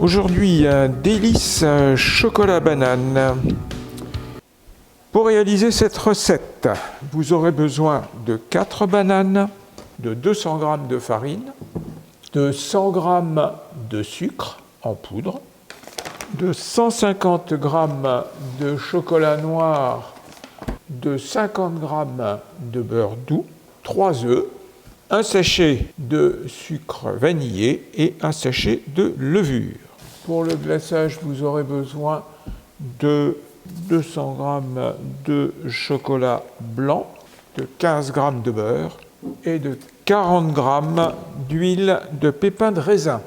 Aujourd'hui, un délice chocolat banane. Pour réaliser cette recette, vous aurez besoin de 4 bananes, de 200 g de farine, de 100 g de sucre en poudre, de 150 g de chocolat noir, de 50 g de beurre doux, 3 œufs, un sachet de sucre vanillé et un sachet de levure. Pour le glaçage, vous aurez besoin de 200 g de chocolat blanc, de 15 g de beurre et de 40 g d'huile de pépins de raisin.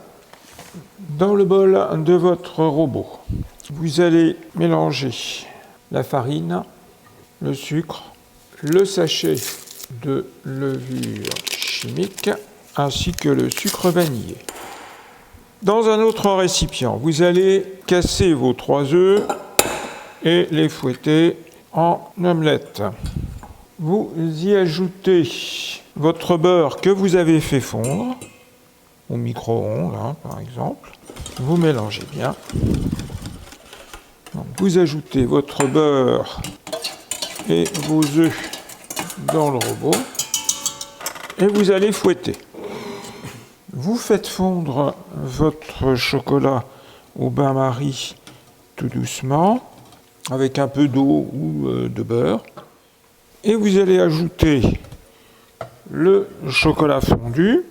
Dans le bol de votre robot, vous allez mélanger la farine, le sucre, le sachet de levure chimique ainsi que le sucre vanillé. Dans un autre récipient, vous allez casser vos 3 œufs et les fouetter en omelette. Vous y ajoutez votre beurre que vous avez fait fondre au micro-ondes, par exemple. Vous mélangez bien. Donc, vous ajoutez votre beurre et vos œufs dans le robot et vous allez fouetter. Vous faites fondre votre chocolat au bain-marie tout doucement avec un peu d'eau ou de beurre et vous allez ajouter le chocolat fondu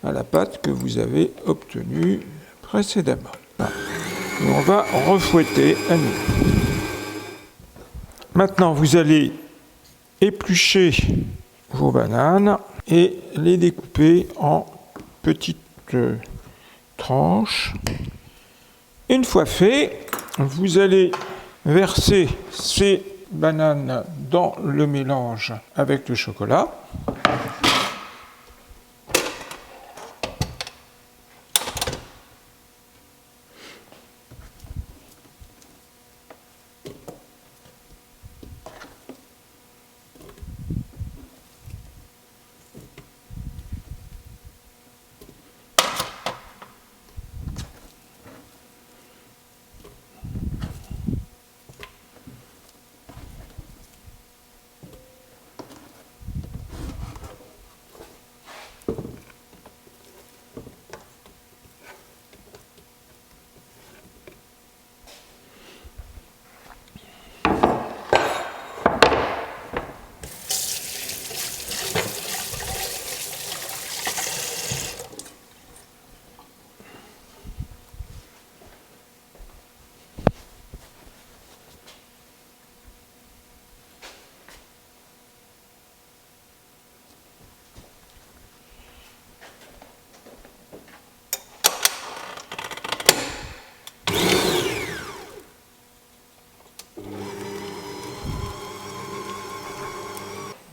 à la pâte que vous avez obtenue précédemment. Voilà. Et on va refouetter à nouveau. Maintenant, vous allez éplucher vos bananes et les découper en petites tranches. Une fois fait, vous allez verser ces bananes dans le mélange avec le chocolat.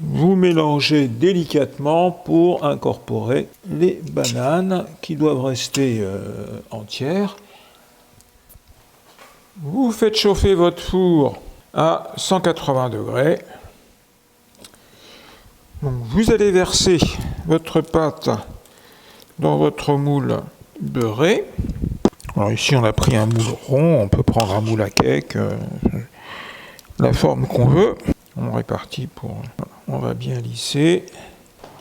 Vous mélangez délicatement pour incorporer les bananes qui doivent rester entières. Vous faites chauffer votre four à 180 degrés. Donc, vous allez verser votre pâte dans votre moule beurré. Alors ici on a pris un moule rond, on peut prendre un moule à cake, la forme qu'on veut. On répartit pour... On va bien lisser.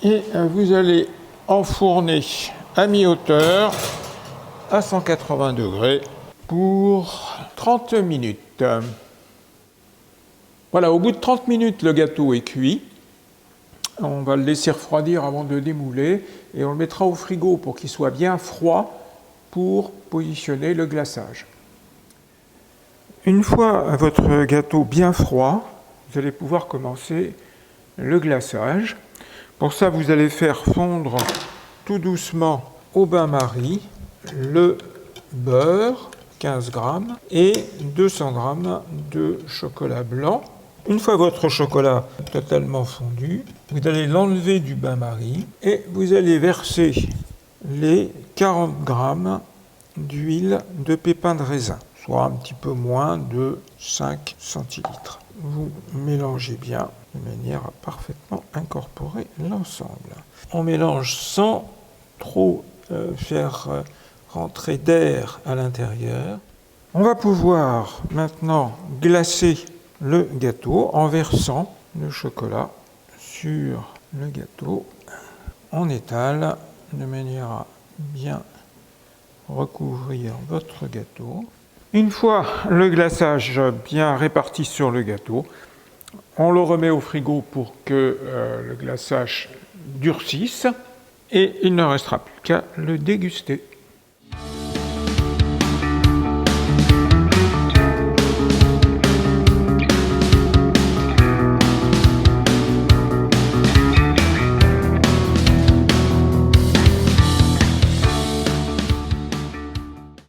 Et vous allez enfourner à mi-hauteur à 180 degrés pour 30 minutes. Voilà, au bout de 30 minutes, le gâteau est cuit. On va le laisser refroidir avant de démouler et on le mettra au frigo pour qu'il soit bien froid pour positionner le glaçage. Une fois votre gâteau bien froid, vous allez pouvoir commencer le glaçage. Pour ça, vous allez faire fondre tout doucement au bain-marie le beurre, 15 g, et 200 g de chocolat blanc. Une fois votre chocolat totalement fondu, vous allez l'enlever du bain-marie et vous allez verser les 40 g d'huile de pépins de raisin, soit un petit peu moins de 5 centilitres. Vous mélangez bien de manière à parfaitement incorporer l'ensemble. On mélange sans trop faire rentrée d'air à l'intérieur. On va pouvoir maintenant glacer le gâteau en versant le chocolat sur le gâteau. On étale de manière à bien recouvrir votre gâteau. Une fois le glaçage bien réparti sur le gâteau, on le remet au frigo pour que le glaçage durcisse et il ne restera plus qu'à le déguster.